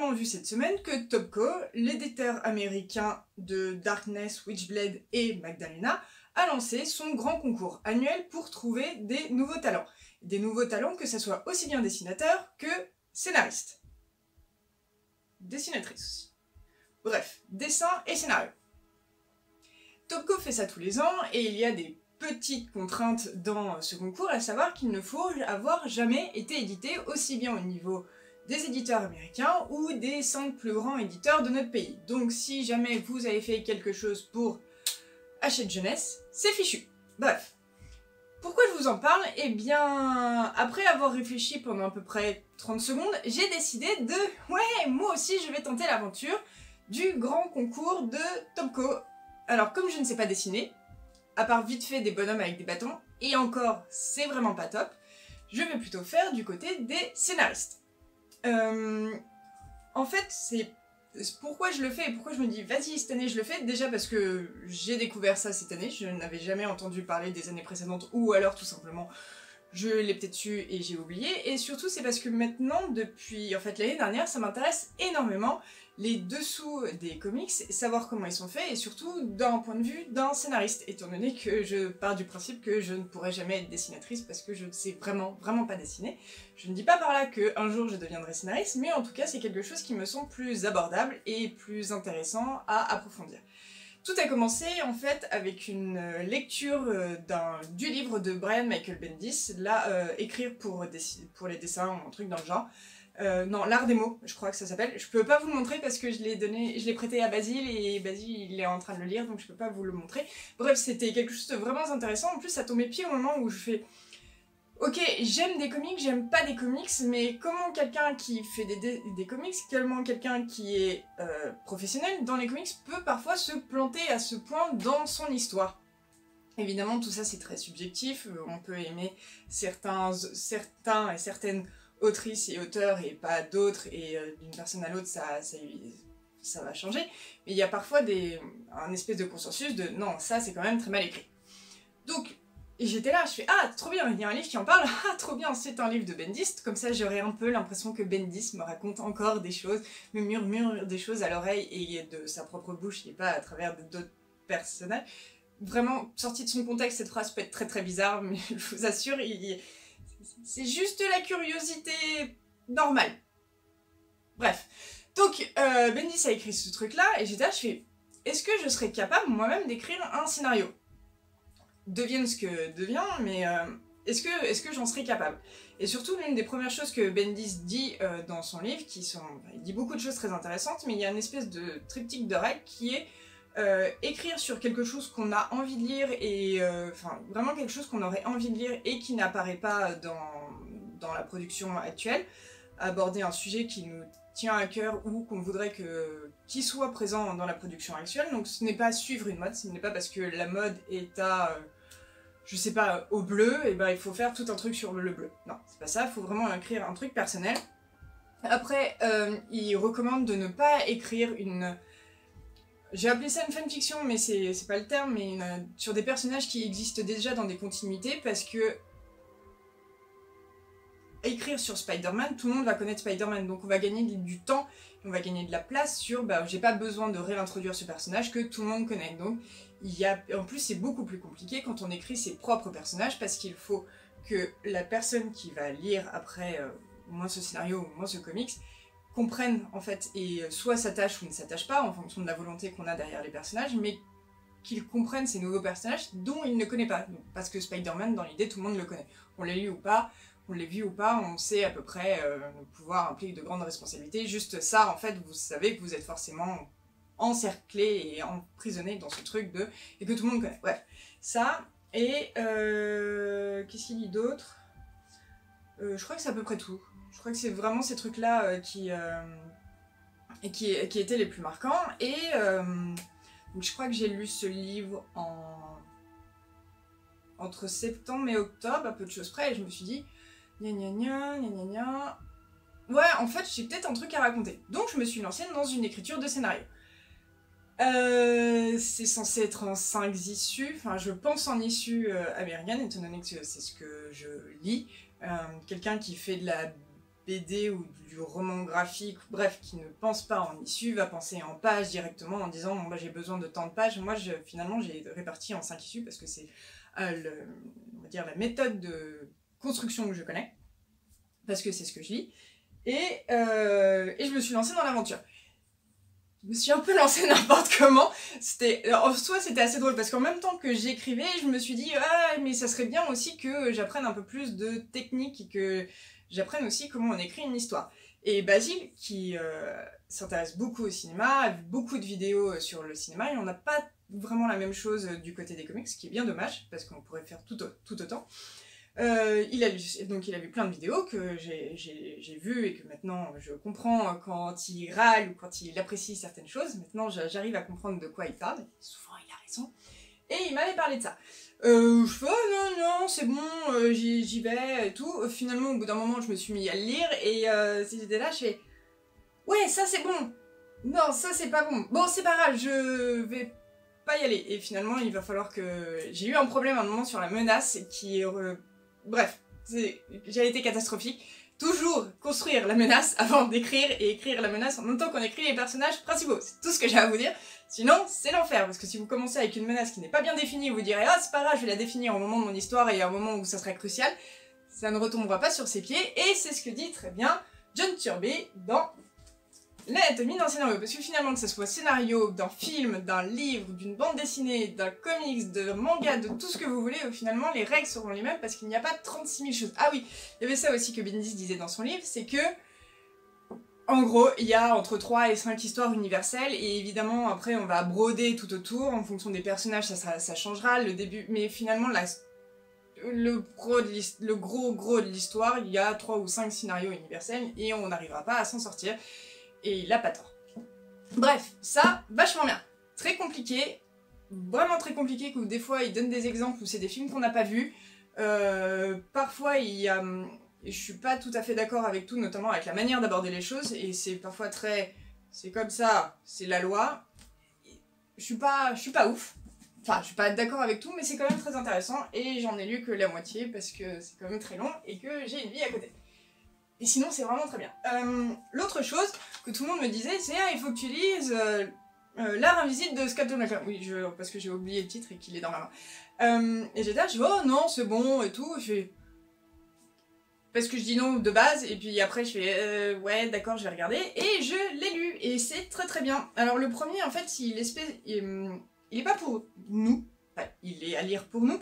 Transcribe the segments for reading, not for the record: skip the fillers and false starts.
récemment vu cette semaine que Topco, l'éditeur américain de Darkness, Witchblade et Magdalena, a lancé son grand concours annuel pour trouver des nouveaux talents. Des nouveaux talents que ce soit aussi bien dessinateurs que scénaristes. Dessinatrices aussi. Bref, dessin et scénario. Topco fait ça tous les ans et il y a des petites contraintes dans ce concours, à savoir qu'il ne faut avoir jamais été édité aussi bien au niveau des éditeurs américains ou des 5 plus grands éditeurs de notre pays. Donc si jamais vous avez fait quelque chose pour Hachette Jeunesse, c'est fichu. Bref. Pourquoi je vous en parle? Eh bien, après avoir réfléchi pendant à peu près 30 secondes, j'ai décidé de... Ouais, moi aussi je vais tenter l'aventure du grand concours de Topco. Alors comme je ne sais pas dessiner, à part vite fait des bonhommes avec des bâtons, et encore, c'est vraiment pas top, je vais plutôt faire du côté des scénaristes. En fait, c'est pourquoi je le fais et pourquoi je me dis vas-y cette année je le fais, déjà parce que j'ai découvert ça cette année, je n'avais jamais entendu parler des années précédentes, ou alors tout simplement je l'ai peut-être su et j'ai oublié, et surtout c'est parce que maintenant, depuis en fait l'année dernière, ça m'intéresse énormément les dessous des comics, savoir comment ils sont faits, et surtout d'un point de vue d'un scénariste, étant donné que je pars du principe que je ne pourrai jamais être dessinatrice parce que je ne sais vraiment pas dessiner. Je ne dis pas par là qu'un jour je deviendrai scénariste, mais en tout cas c'est quelque chose qui me semble plus abordable et plus intéressant à approfondir. Tout a commencé en fait avec une lecture du livre de Brian Michael Bendis, là, écrire pour les dessins ou un truc dans le genre. Non, l'art des mots, je crois que ça s'appelle. Je peux pas vous le montrer parce que je l'ai prêté à Basile et Basile il est en train de le lire, donc je peux pas vous le montrer. Bref, c'était quelque chose de vraiment intéressant. En plus, ça tombait pile au moment où je fais... Ok, j'aime des comics, j'aime pas des comics, mais comment quelqu'un qui fait des comics, comment quelqu'un qui est professionnel dans les comics peut parfois se planter à ce point dans son histoire? Évidemment, tout ça c'est très subjectif, on peut aimer certains et certaines autrices et auteurs et pas d'autres, et d'une personne à l'autre ça va changer, mais il y a parfois un espèce de consensus de non, ça c'est quand même très mal écrit. Donc, et j'étais là, je fais ah, trop bien, il y a un livre qui en parle, ah, trop bien, c'est un livre de Bendis, comme ça j'aurais un peu l'impression que Bendis me raconte encore des choses, me murmure des choses à l'oreille et de sa propre bouche et pas à travers d'autres personnages. Vraiment, sorti de son contexte, cette phrase peut être très très bizarre, mais je vous assure, c'est juste la curiosité normale. Bref. Donc, Bendis a écrit ce truc-là, et j'étais là, je fais, est-ce que je serais capable moi-même d'écrire un scénario? Devienne ce que devient, mais est-ce que j'en serais capable? Et surtout, l'une des premières choses que Bendis dit dans son livre, il dit beaucoup de choses très intéressantes, mais il y a une espèce de triptyque de règles qui est écrire sur quelque chose qu'on a envie de lire, et enfin vraiment quelque chose qu'on aurait envie de lire et qui n'apparaît pas dans la production actuelle, aborder un sujet qui nous tient à cœur ou qu'on voudrait qu'il soit présent dans la production actuelle. Donc ce n'est pas suivre une mode, ce n'est pas parce que la mode est à, je sais pas, au bleu, et ben il faut faire tout un truc sur le bleu. Non, c'est pas ça, il faut vraiment écrire un truc personnel. Après, il recommande de ne pas écrire une... J'ai appelé ça une fanfiction, mais c'est pas le terme, mais sur des personnages qui existent déjà dans des continuités, parce que écrire sur Spider-Man, tout le monde va connaître Spider-Man, donc on va gagner du temps, on va gagner de la place sur, bah j'ai pas besoin de réintroduire ce personnage que tout le monde connaît. Donc en plus c'est beaucoup plus compliqué quand on écrit ses propres personnages, parce qu'il faut que la personne qui va lire après au moins ce scénario, ou au moins ce comics, comprenne en fait, et soit s'attache ou ne s'attache pas en fonction de la volonté qu'on a derrière les personnages, mais qu'il comprenne ces nouveaux personnages dont il ne connaît pas. Donc, parce que Spider-Man, dans l'idée, tout le monde le connaît. On l'a lu ou pas, on l'a vu ou pas, on sait à peu près, le pouvoir implique de grandes responsabilités. Juste ça, en fait, vous savez que vous êtes forcément encerclé et emprisonné dans ce truc de... et que tout le monde connaît. Bref, ça, et qu'est-ce qu'il dit d'autre? Je crois que c'est à peu près tout. Je crois que c'est vraiment ces trucs-là qui étaient les plus marquants. Et donc je crois que j'ai lu ce livre entre septembre et octobre, à peu de choses près, et je me suis dit, gna gna gna, gna gna gna. Ouais, en fait, j'ai peut-être un truc à raconter. Donc je me suis lancée dans une écriture de scénario. C'est censé être en 5 issues, enfin je pense en issue américaine, étant donné que c'est ce que je lis. Quelqu'un qui fait de la BD ou du roman graphique, bref, qui ne pense pas en issue, va penser en pages directement en disant bon, bah, j'ai besoin de tant de pages. Moi, finalement, j'ai réparti en 5 issues parce que c'est on va dire la méthode de construction que je connais, parce que c'est ce que je lis. Et je me suis lancée dans l'aventure. Je me suis un peu lancée n'importe comment. En soi, c'était assez drôle parce qu'en même temps que j'écrivais, je me suis dit ah, mais ça serait bien aussi que j'apprenne un peu plus de technique et que j'apprenne aussi comment on écrit une histoire. Et Basile, qui s'intéresse beaucoup au cinéma, a vu beaucoup de vidéos sur le cinéma, et on n'a pas vraiment la même chose du côté des comics, ce qui est bien dommage, parce qu'on pourrait faire tout autant. Il a vu plein de vidéos que j'ai vues et que maintenant je comprends quand il râle ou quand il apprécie certaines choses. Maintenant j'arrive à comprendre de quoi il parle, et souvent il a raison. Et il m'avait parlé de ça. Je fais oh non, c'est bon, j'y vais et tout. Finalement, au bout d'un moment, je me suis mis à le lire et si j'étais là, je fais ouais, ça c'est bon. Non, ça c'est pas bon. Bon, c'est pas grave, je vais pas y aller. Et finalement, il va falloir que. J'ai eu un problème à un moment sur la menace qui est. Bref, j'ai été catastrophique. Toujours construire la menace avant d'écrire et écrire la menace en même temps qu'on écrit les personnages principaux. C'est tout ce que j'ai à vous dire. Sinon, c'est l'enfer, parce que si vous commencez avec une menace qui n'est pas bien définie, vous direz « Ah, c'est pas grave, je vais la définir au moment de mon histoire et à un moment où ça sera crucial », ça ne retombera pas sur ses pieds, et c'est ce que dit très bien John Kirby dans l'anatomie d'un scénario. Parce que finalement, que ce soit scénario, d'un film, d'un livre, d'une bande dessinée, d'un comics, d'un manga, de tout ce que vous voulez, finalement, les règles seront les mêmes parce qu'il n'y a pas 36 000 choses. Ah oui, il y avait ça aussi que Bendis disait dans son livre, c'est que en gros, il y a entre 3 et 5 histoires universelles, et évidemment, après, on va broder tout autour, en fonction des personnages, ça changera, le début, mais finalement, le gros de l'histoire, il y a 3 ou 5 scénarios universels, et on n'arrivera pas à s'en sortir, et il a pas tort. Bref, ça, vachement bien. Très compliqué, vraiment très compliqué, que des fois, il donne des exemples où c'est des films qu'on n'a pas vus, parfois, il y a... Et je suis pas tout à fait d'accord avec tout, notamment avec la manière d'aborder les choses, et c'est parfois très... C'est comme ça, c'est la loi. Je suis pas ouf. Enfin, je suis pas d'accord avec tout, mais c'est quand même très intéressant, et j'en ai lu que la moitié, parce que c'est quand même très long, et que j'ai une vie à côté. Et sinon, c'est vraiment très bien. L'autre chose que tout le monde me disait, c'est « Ah, il faut que tu lises L'art invisible de Scott McCloud. » Oui, parce que j'ai oublié le titre et qu'il est dans ma main. Et j'étais là, je dis « Oh non, c'est bon, et tout. » Je fais... Parce que je dis non de base, et puis après je fais ouais d'accord je vais regarder, et je l'ai lu, et c'est très très bien. Alors le premier en fait il est pas pour nous, enfin, il est à lire pour nous,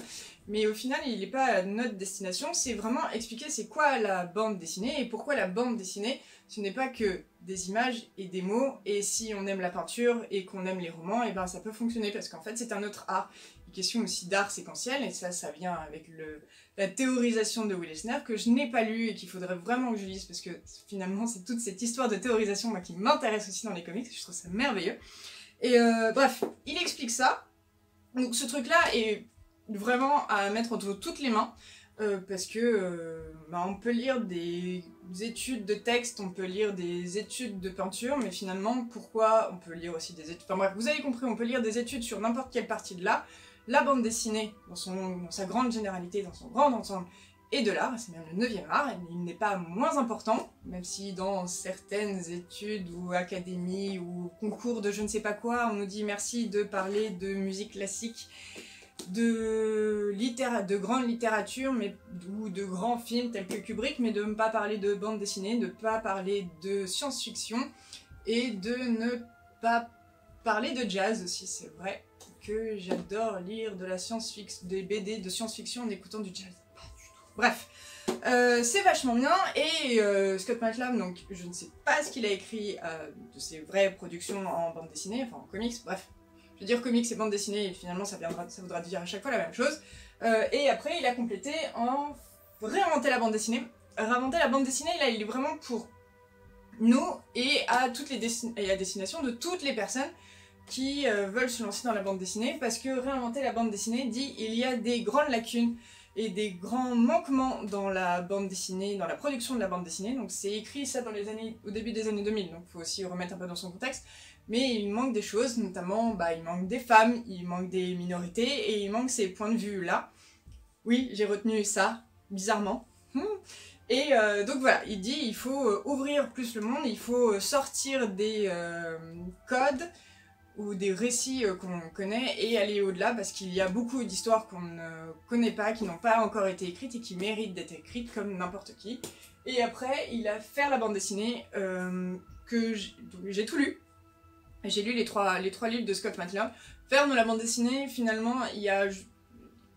mais au final il est pas à notre destination, c'est vraiment expliquer c'est quoi la bande dessinée, et pourquoi la bande dessinée ce n'est pas que des images et des mots, et si on aime la peinture et qu'on aime les romans, et ben ça peut fonctionner, parce qu'en fait c'est un autre art. Une question aussi d'art séquentiel, et ça vient avec la théorisation de Will Eisner, que je n'ai pas lu et qu'il faudrait vraiment que je lise, parce que finalement c'est toute cette histoire de théorisation moi, qui m'intéresse aussi dans les comics, je trouve ça merveilleux. Et bref, il explique ça. Donc ce truc-là est vraiment à mettre entre toutes les mains, parce que on peut lire des études de texte, on peut lire des études de peinture, mais finalement pourquoi on peut lire aussi des études... Enfin bref, vous avez compris, on peut lire des études sur n'importe quelle partie de l'art. La bande dessinée, dans sa grande généralité, dans son grand ensemble, est de l'art, c'est même le 9e art, et il n'est pas moins important, même si dans certaines études ou académies ou concours de je ne sais pas quoi, on nous dit merci de parler de musique classique, de grande littérature, ou de grands films tels que Kubrick, mais de ne pas parler de bande dessinée, de ne pas parler de science-fiction, et de ne pas parler de jazz aussi, c'est vrai que j'adore lire de la science-fiction, des BD de science-fiction en écoutant du jazz. Pas du tout. Bref, c'est vachement bien, et Scott McCloud, donc je ne sais pas ce qu'il a écrit de ses vraies productions en bande dessinée, enfin en comics, bref. Je veux dire comics et bande dessinée, et finalement ça voudra dire à chaque fois la même chose. Et après il a complété en réinventer la bande dessinée. Réinventer la bande dessinée, là il est vraiment pour nous et à destination de toutes les personnes qui veulent se lancer dans la bande dessinée, parce que réinventer la bande dessinée dit il y a des grandes lacunes et des grands manquements dans la bande dessinée, dans la production de la bande dessinée. Donc c'est écrit ça au début des années 2000, donc il faut aussi remettre un peu dans son contexte. Mais il manque des choses, notamment il manque des femmes, il manque des minorités, et il manque ces points de vue là. Oui, j'ai retenu ça, bizarrement. Et donc voilà, il dit il faut ouvrir plus le monde, il faut sortir des codes ou des récits qu'on connaît et aller au-delà parce qu'il y a beaucoup d'histoires qu'on ne connaît pas, qui n'ont pas encore été écrites et qui méritent d'être écrites comme n'importe qui. Et après, il a fait la bande dessinée que j'ai tout lu. J'ai lu les trois livres de Scott McCloud. Faire de la bande dessinée, finalement, il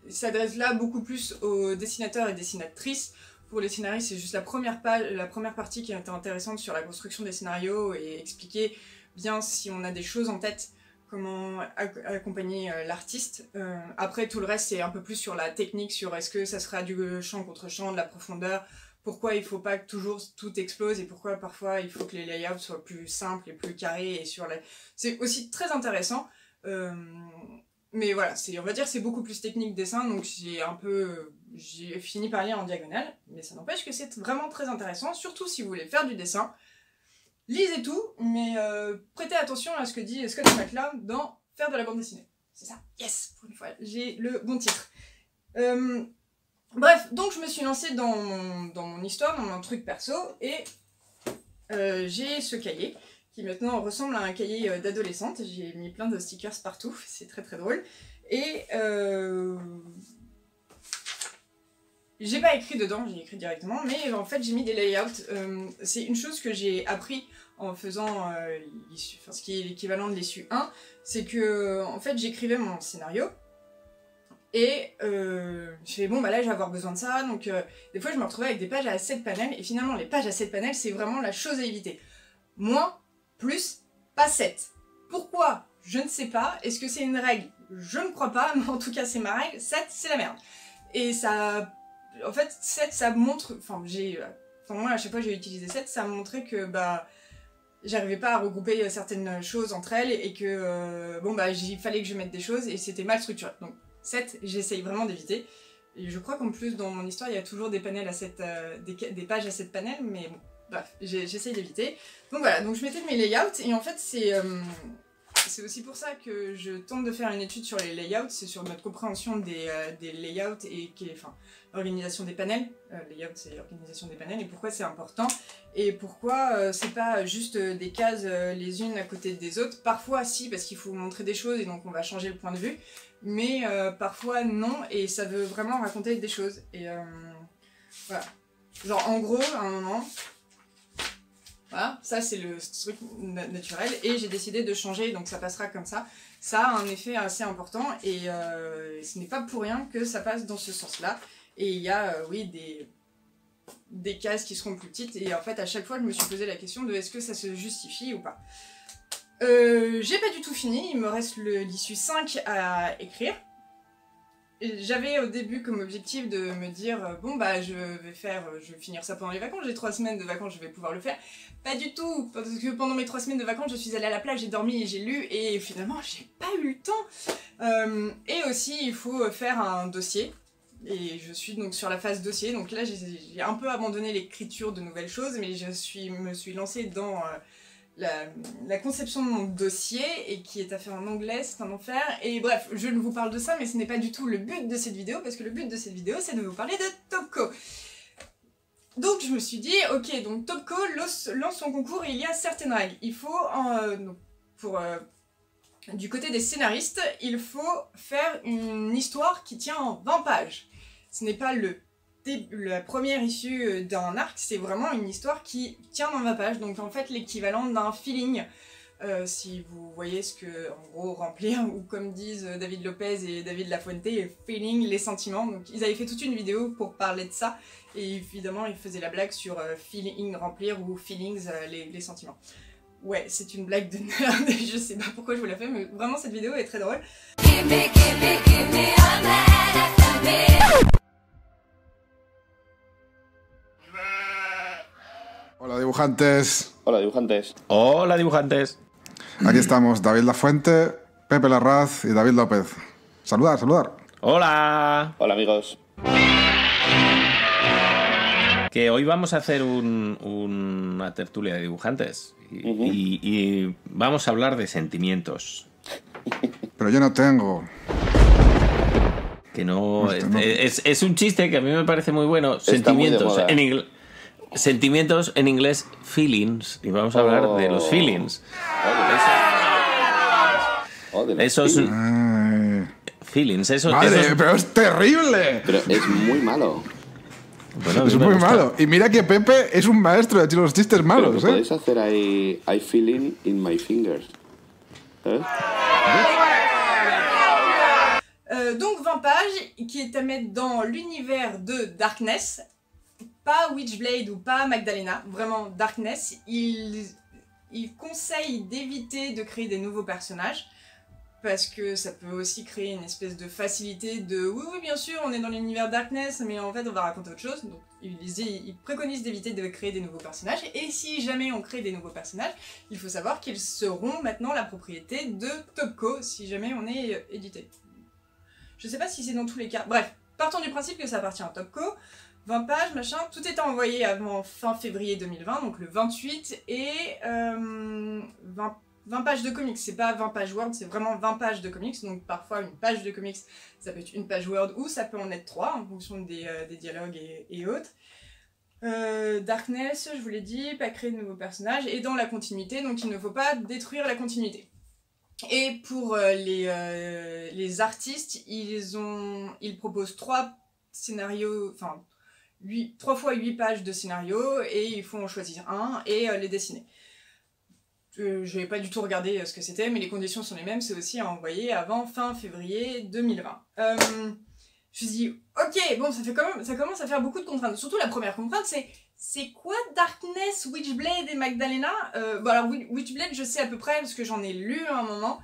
s'adresse là beaucoup plus aux dessinateurs et dessinatrices. Pour les scénaristes, c'est juste la première partie qui était intéressante sur la construction des scénarios et expliquer bien si on a des choses en tête, comment accompagner l'artiste. Après, tout le reste, c'est un peu plus sur la technique, sur est-ce que ça sera du champ contre champ, de la profondeur, pourquoi il faut pas que toujours tout explose et pourquoi parfois il faut que les layouts soient plus simples et plus carrés. C'est aussi très intéressant. Mais voilà, on va dire c'est beaucoup plus technique dessin, donc j'ai fini par lire en diagonale, mais ça n'empêche que c'est vraiment très intéressant, surtout si vous voulez faire du dessin. Lisez tout, mais prêtez attention à ce que dit Scott McCloud dans faire de la bande dessinée. C'est ça, yes, pour une fois, j'ai le bon titre. Bref, donc je me suis lancée dans mon histoire, dans mon truc perso, et j'ai ce cahier, qui maintenant ressemble à un cahier d'adolescente. J'ai mis plein de stickers partout, c'est très très drôle. Et j'ai pas écrit dedans, j'ai écrit directement, mais en fait j'ai mis des layouts. C'est une chose que j'ai appris en faisant ce qui est l'équivalent de l'issue 1, c'est que en fait j'écrivais mon scénario, et je fais bon bah là je vais avoir besoin de ça, donc des fois je me retrouvais avec des pages à 7 panels, et finalement les pages à 7 panels c'est vraiment la chose à éviter. Moins, plus, pas 7. Pourquoi? Je ne sais pas. Est-ce que c'est une règle? Je ne crois pas, mais en tout cas c'est ma règle. 7 c'est la merde. Et ça... En fait 7 ça montre... Enfin moi à chaque fois j'ai utilisé 7, ça montrait que bah... J'arrivais pas à regrouper certaines choses entre elles et que bon bah il fallait que je mette des choses et c'était mal structuré. Donc 7 j'essaye vraiment d'éviter. Et je crois qu'en plus dans mon histoire il y a toujours des panels à 7, des pages à 7 panels, mais bon. Bref, j'essaye d'éviter. Donc voilà, donc je mettais mes layouts, et en fait c'est aussi pour ça que je tente de faire une étude sur les layouts, c'est sur notre compréhension des layouts et l'organisation des panels. Layout c'est l'organisation des panels, et pourquoi c'est important, et pourquoi c'est pas juste des cases les unes à côté des autres. Parfois si, parce qu'il faut montrer des choses et donc on va changer le point de vue, mais parfois non, et ça veut vraiment raconter des choses. Et voilà. Genre en gros, à un moment... Voilà, ça c'est le truc naturel, et j'ai décidé de changer, donc ça passera comme ça. Ça a un effet assez important, et ce n'est pas pour rien que ça passe dans ce sens-là. Et il y a, oui, des cases qui seront plus petites, et en fait à chaque fois je me suis posé la question de est-ce que ça se justifie ou pas. J'ai pas du tout fini, il me reste l'issue 5 à écrire. J'avais au début comme objectif de me dire bon bah je vais finir ça pendant les vacances, j'ai 3 semaines de vacances, je vais pouvoir le faire. Pas du tout, parce que pendant mes 3 semaines de vacances je suis allée à la plage, j'ai dormi et j'ai lu, et finalement j'ai pas eu le temps. Et aussi il faut faire un dossier, et je suis donc sur la phase dossier, donc là j'ai un peu abandonné l'écriture de nouvelles choses, mais me suis lancée dans... la conception de mon dossier, et qui est à faire en anglais, c'est un enfer. Et bref, je ne vous parle de ça, mais ce n'est pas du tout le but de cette vidéo, parce que le but de cette vidéo, c'est de vous parler de Topco. Donc je me suis dit, ok, donc Topco lance son concours, et il y a certaines règles. Il faut, du côté des scénaristes, il faut faire une histoire qui tient en 20 pages. Ce n'est pas la première issue d'un arc, c'est vraiment une histoire qui tient dans 20 pages, donc en fait l'équivalent d'un feeling, si vous voyez ce que, en gros, remplir, ou comme disent David Lopez et David Lafuente, feeling, les sentiments. Donc ils avaient fait toute une vidéo pour parler de ça, et évidemment ils faisaient la blague sur feeling, remplir, ou feelings, les sentiments. Ouais, c'est une blague de nerd, et je sais pas pourquoi je vous la fais, mais vraiment cette vidéo est très drôle. Hola dibujantes. Hola dibujantes. Hola dibujantes. Aquí estamos, David Lafuente, Pepe Larraz y David López. Saludar, saludar. Hola. Hola amigos. Que hoy vamos a hacer una tertulia de dibujantes y vamos a hablar de sentimientos. Pero yo no tengo. Que no, es un chiste que a mí me parece muy bueno. Está Sentimientos. muy de moda. Sentimientos en inglés, feelings, y vamos a hablar de los feelings. Esos feelings, Madre, pero es terrible. Pero es muy malo. Bueno, Es muy malo. Y mira que Pepe es un maestro de los chistes malos, Pero podéis hacer ahí I feeling in my fingers. Donc 20 pages qui est à mettre dans l'univers de Darkness, pas Witchblade ou pas Magdalena, vraiment Darkness. Il conseille d'éviter de créer des nouveaux personnages parce que ça peut aussi créer une espèce de facilité de oui bien sûr on est dans l'univers Darkness mais en fait on va raconter autre chose. Donc il préconise d'éviter de créer des nouveaux personnages et si jamais on crée des nouveaux personnages, il faut savoir qu'ils seront maintenant la propriété de Topco si jamais on est édité. Je sais pas si c'est dans tous les cas. Bref, partons du principe que ça appartient à Topco. 20 pages, machin, tout est envoyé avant fin février 2020, donc le 28, et 20 pages de comics. C'est pas 20 pages Word, c'est vraiment 20 pages de comics, donc parfois une page de comics, ça peut être une page Word, ou ça peut en être 3, en fonction des dialogues et autres. Darkness, je vous l'ai dit, pas créer de nouveaux personnages, et dans la continuité, donc il ne faut pas détruire la continuité. Et pour les artistes, ils proposent 3 scénarios, enfin 3 fois 8 pages de scénario et il faut en choisir un et les dessiner. Je n'ai pas du tout regardé ce que c'était, mais les conditions sont les mêmes, c'est aussi à envoyer avant fin février 2020. Je me suis dit, ok, bon, ça commence à faire beaucoup de contraintes. Surtout la première contrainte, c'est quoi Darkness, Witchblade et Magdalena? Bon alors Witchblade, je sais à peu près, parce que j'en ai lu à un moment.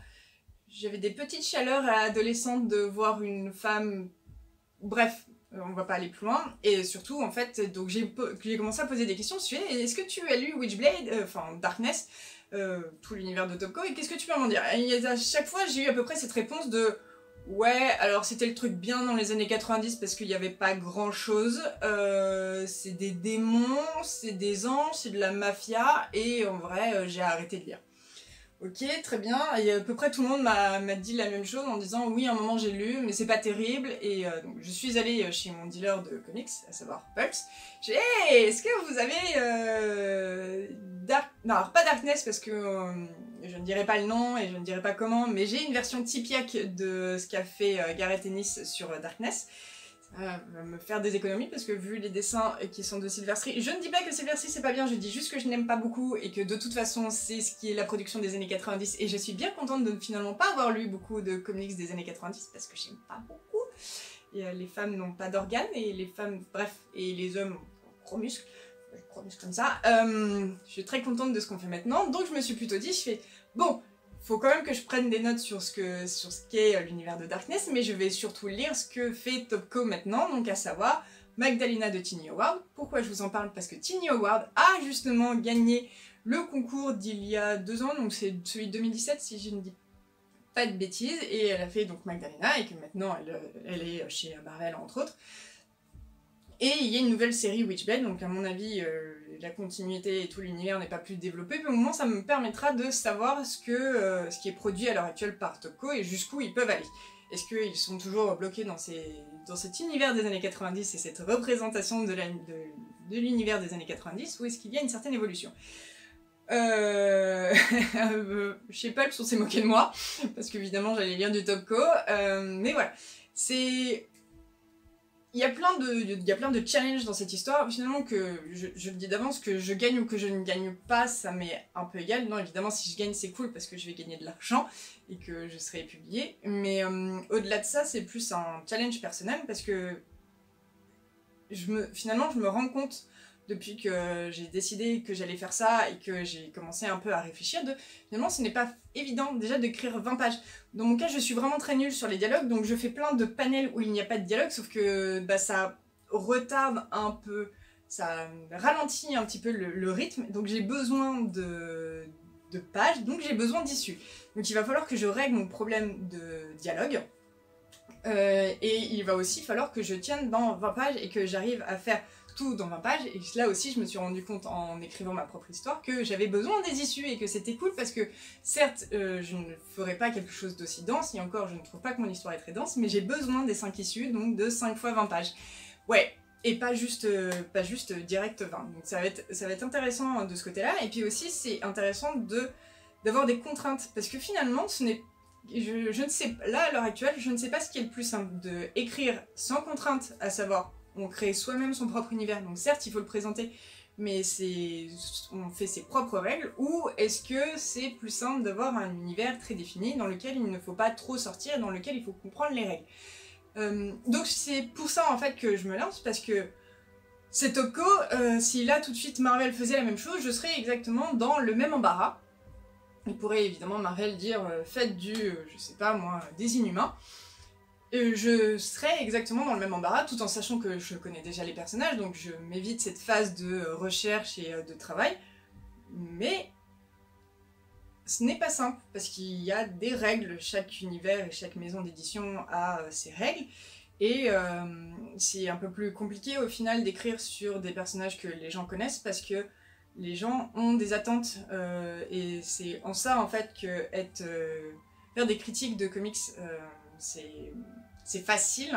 J'avais des petites chaleurs à adolescente de voir une femme... Bref, on va pas aller plus loin. Et surtout, en fait, donc j'ai commencé à poser des questions. Je me suis dit, est-ce que tu as lu Witchblade, enfin Darkness, tout l'univers de Topco, et qu'est-ce que tu peux m'en dire? Et à chaque fois, j'ai eu à peu près cette réponse de... Ouais, alors c'était le truc bien dans les années 90 parce qu'il n'y avait pas grand chose. C'est des démons, c'est des anges, c'est de la mafia et en vrai j'ai arrêté de lire. Ok, très bien. Et à peu près tout le monde m'a dit la même chose en disant oui, à un moment j'ai lu, mais c'est pas terrible. Et donc je suis allée chez mon dealer de comics, à savoir Pulse. J'ai dit hey, est-ce que vous avez non, alors pas Darkness parce que je ne dirai pas le nom et je ne dirai pas comment, mais j'ai une version Tipiak de ce qu'a fait Gareth Ennis sur Darkness. Va me faire des économies parce que vu les dessins qui sont de Silverstreet, je ne dis pas que Silverstreet c'est pas bien, je dis juste que je n'aime pas beaucoup et que de toute façon c'est ce qui est la production des années 90 et je suis bien contente de finalement pas avoir lu beaucoup de comics des années 90 parce que j'aime pas beaucoup et les femmes n'ont pas d'organes et les femmes, bref, et les hommes ont gros muscles comme ça. Je suis très contente de ce qu'on fait maintenant, donc je me suis plutôt dit, je fais bon, faut quand même que je prenne des notes sur ce qu'est l'univers de Darkness, mais je vais surtout lire ce que fait Topco maintenant, donc à savoir Magdalena de Tiny Howard. Pourquoi je vous en parle? Parce que Tiny Howard a justement gagné le concours d'il y a 2 ans, donc c'est celui de 2017 si je ne dis pas de bêtises, et elle a fait donc Magdalena, et que maintenant elle est chez Marvel entre autres. Et il y a une nouvelle série Witchblade, donc à mon avis, la continuité et tout l'univers n'est pas plus développé, mais au moins ça me permettra de savoir ce qui est produit à l'heure actuelle par Topco et jusqu'où ils peuvent aller. Est-ce qu'ils sont toujours bloqués dans cet univers des années 90 et cette représentation de l'univers des années 90, ou est-ce qu'il y a une certaine évolution? Chez Pulp, on s'est moqué de moi, parce qu'évidemment j'allais lire du Topco, mais voilà, c'est... Il y a plein de challenges dans cette histoire, finalement que je le dis d'avance, que je gagne ou que je ne gagne pas, ça m'est un peu égal. Non, évidemment, si je gagne, c'est cool parce que je vais gagner de l'argent et que je serai publié. Mais au-delà de ça, c'est plus un challenge personnel parce que finalement, je me rends compte depuis que j'ai décidé que j'allais faire ça et que j'ai commencé un peu à réfléchir finalement ce n'est pas évident déjà d'écrire 20 pages. Dans mon cas je suis vraiment très nulle sur les dialogues, donc je fais plein de panels où il n'y a pas de dialogue, sauf que bah, ça retarde un peu, ça ralentit un petit peu le rythme, donc j'ai besoin de pages, donc j'ai besoin d'issues. Donc il va falloir que je règle mon problème de dialogue. Et il va aussi falloir que je tienne dans 20 pages et que j'arrive à faire tout dans 20 pages, et là aussi je me suis rendu compte en écrivant ma propre histoire que j'avais besoin des issues et que c'était cool parce que certes je ne ferai pas quelque chose d'aussi dense, et encore je ne trouve pas que mon histoire est très dense, mais j'ai besoin des 5 issues, donc de 5 fois 20 pages. Ouais, et pas juste direct 20. Donc ça va être intéressant de ce côté-là. Et puis aussi, c'est intéressant d'avoir des contraintes. Parce que finalement, ce n'est... Je ne sais... Là, à l'heure actuelle, je ne sais pas ce qui est le plus simple. De écrire sans contrainte, à savoir, on crée soi-même son propre univers. Donc certes, il faut le présenter, mais on fait ses propres règles. Ou est-ce que c'est plus simple d'avoir un univers très défini, dans lequel il ne faut pas trop sortir, dans lequel il faut comprendre les règles. Donc c'est pour ça en fait que je me lance, parce que c'est Topco, si là tout de suite Marvel faisait la même chose, je serais exactement dans le même embarras. Il pourrait évidemment Marvel dire faites je sais pas moi, des Inhumains. Je serais exactement dans le même embarras, tout en sachant que je connais déjà les personnages, donc je m'évite cette phase de recherche et de travail. Mais ce n'est pas simple, parce qu'il y a des règles, chaque univers et chaque maison d'édition a ses règles, et c'est un peu plus compliqué au final d'écrire sur des personnages que les gens connaissent, parce que les gens ont des attentes, et c'est en ça en fait que faire des critiques de comics, c'est facile,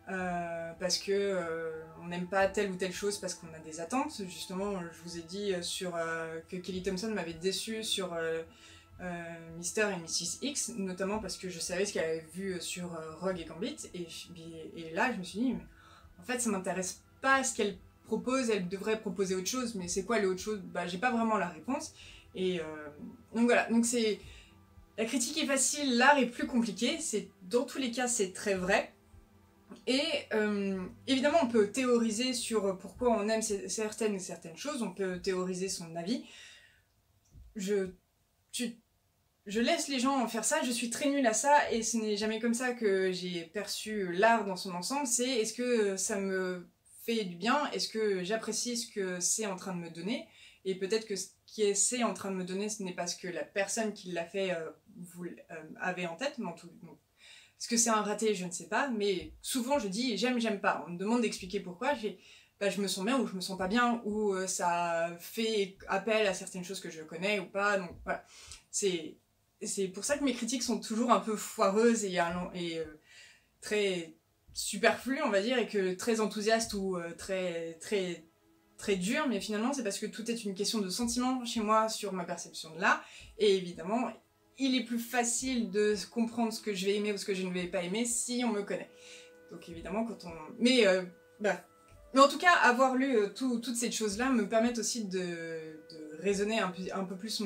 parce que on n'aime pas telle ou telle chose parce qu'on a des attentes. Justement, je vous ai dit que Kelly Thompson m'avait déçu sur Mr. et Mrs. X, notamment parce que je savais ce qu'elle avait vu sur Rogue et Gambit, et là je me suis dit, mais en fait ça m'intéresse pas ce qu'elle propose, elle devrait proposer autre chose, mais c'est quoi le autre chose? Bah j'ai pas vraiment la réponse, et donc voilà, donc c'est... La critique est facile, l'art est plus compliqué, dans tous les cas c'est très vrai. Et évidemment on peut théoriser sur pourquoi on aime certaines choses, on peut théoriser son avis. Je laisse les gens faire ça, je suis très nulle à ça, et ce n'est jamais comme ça que j'ai perçu l'art dans son ensemble. C'est est-ce que ça me fait du bien, est-ce que j'apprécie ce que c'est en train de me donner, et peut-être que ce que c'est en train de me donner, ce n'est pas ce que la personne qui l'a fait avait en tête, mais est-ce que c'est un raté, je ne sais pas, mais souvent je dis j'aime pas. On me demande d'expliquer pourquoi, je me sens bien ou je me sens pas bien, ou ça fait appel à certaines choses que je connais ou pas, donc voilà. C'est pour ça que mes critiques sont toujours un peu foireuses et très superflues, on va dire, et que très enthousiastes ou très dures, mais finalement c'est parce que tout est une question de sentiment chez moi sur ma perception de l'art, et évidemment il est plus facile de comprendre ce que je vais aimer ou ce que je ne vais pas aimer si on me connaît. Donc évidemment quand on... Mais en tout cas, avoir lu toutes ces choses-là me permettent aussi de raisonner un peu plus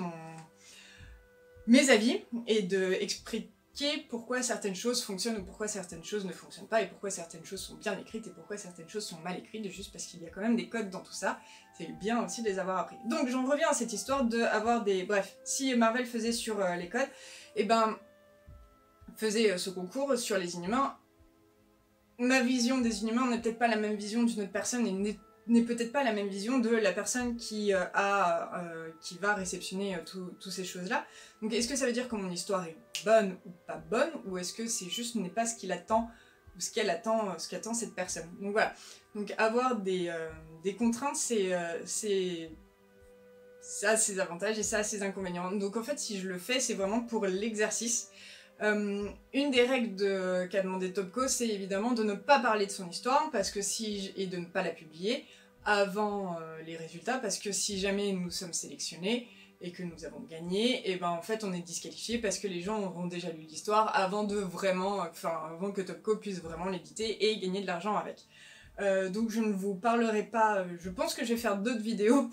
mes avis, et d'expliquer pourquoi certaines choses fonctionnent ou pourquoi certaines choses ne fonctionnent pas, et pourquoi certaines choses sont bien écrites et pourquoi certaines choses sont mal écrites, juste parce qu'il y a quand même des codes dans tout ça. C'est bien aussi de les avoir appris. Donc j'en reviens à cette histoire d'avoir des... Bref, si Marvel faisait sur les codes, et ben faisait ce concours sur les Inhumains, ma vision des Inhumains n'est peut-être pas la même vision d'une autre personne, et n'est peut-être pas la même vision de la personne qui va réceptionner toutes ces choses-là. Donc est-ce que ça veut dire que mon histoire est bonne ou pas bonne, ou est-ce que c'est juste n'est pas ce qu'il attend, ou ce qu'attend cette personne. Donc voilà. Donc avoir des contraintes, ça a ses avantages et ça a ses inconvénients. Donc en fait, si je le fais, c'est vraiment pour l'exercice. Une des règles qu'a demandé Topco, c'est évidemment de ne pas parler de son histoire, et de ne pas la publier avant les résultats, parce que si jamais nous sommes sélectionnés et que nous avons gagné, et ben en fait on est disqualifié parce que les gens auront déjà lu l'histoire avant que Topco puisse vraiment l'éditer et gagner de l'argent avec. Donc je ne vous parlerai pas, je pense que je vais faire d'autres vidéos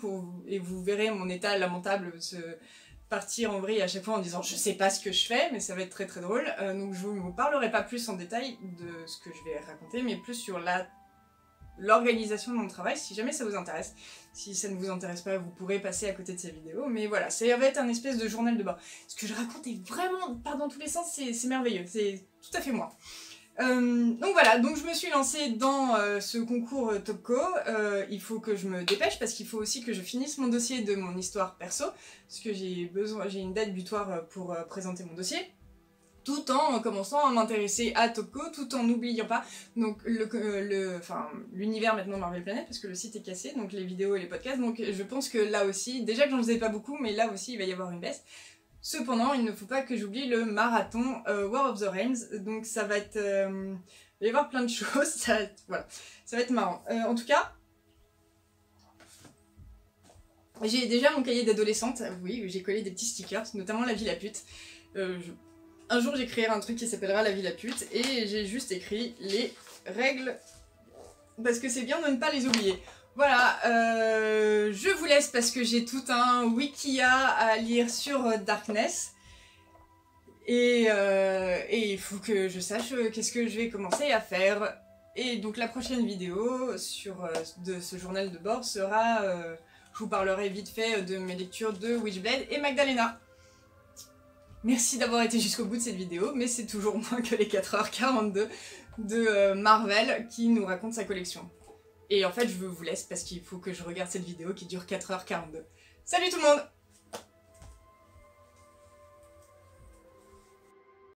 et vous verrez mon état lamentable partir en vrille à chaque fois en disant je sais pas ce que je fais, mais ça va être très très drôle. Donc je ne vous parlerai pas plus en détail de ce que je vais raconter, mais plus sur l'organisation de mon travail, si jamais ça vous intéresse. Si ça ne vous intéresse pas, vous pourrez passer à côté de ces vidéos, mais voilà, ça va être un espèce de journal de bord. Ce que je raconte est vraiment, dans tous les sens, c'est merveilleux, c'est tout à fait moi. Donc voilà, donc je me suis lancée dans ce concours Topco. Il faut que je me dépêche parce qu'il faut aussi que je finisse mon dossier de mon histoire perso, parce que j'ai une date butoir pour présenter mon dossier, tout en commençant à m'intéresser à Topco, tout en n'oubliant pas donc l'univers maintenant Marvel Planet, parce que le site est cassé, donc les vidéos et les podcasts, donc je pense que là aussi, déjà que j'en faisais pas beaucoup, mais là aussi il va y avoir une baisse. Cependant, il ne faut pas que j'oublie le marathon War of the Realms, donc ça va être va y avoir plein de choses, voilà, ça va être marrant. En tout cas, j'ai déjà mon cahier d'adolescente, oui, j'ai collé des petits stickers, notamment la vie la pute. Un jour j'écrirai un truc qui s'appellera la vie la pute, et j'ai juste écrit les règles, parce que c'est bien de ne pas les oublier. Voilà, je vous laisse parce que j'ai tout un wikia à lire sur Darkness. Et il faut que je sache qu'est-ce que je vais commencer à faire. Et donc la prochaine vidéo de ce journal de bord sera... je vous parlerai vite fait de mes lectures de Witchblade et Magdalena. Merci d'avoir été jusqu'au bout de cette vidéo, mais c'est toujours moins que les 4h42 de Marvel qui nous raconte sa collection. Et en fait, je vous laisse parce qu'il faut que je regarde cette vidéo qui dure 4h42. Salut tout le monde!